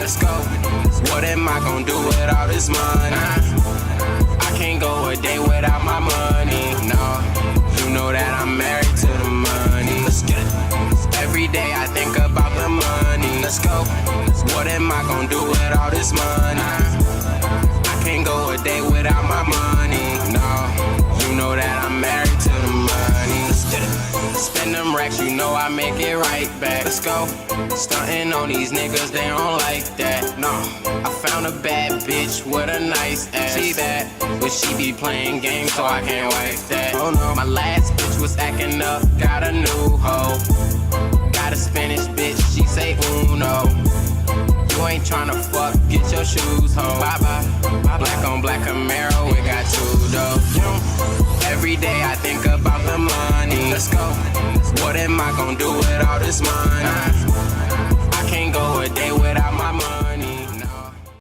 Let's go. What am I gonna do with all this money? I can't go a day without my money. No, you know that I'm married to the money. Let's get it. Every day I think about the money. Let's go. What am I gonna do with all this money? I can't go a day without my money. No, you know that I'm married to the money. Let's get it. Spend them racks, you know I make it right back. Let's go. Stuntin' on these niggas, they don't like that. No, I found a bad bitch with a nice ass. She bad, but she be playing games, so I can't wipe that. Oh no, my last bitch was acting up, got a new hoe. Got a Spanish bitch, she say uno. You ain't tryna fuck, get your shoes home. Bye bye. Black on black Camaro, we got two though. Every day I think about the money. Let's go. What am I gonna do with all this money?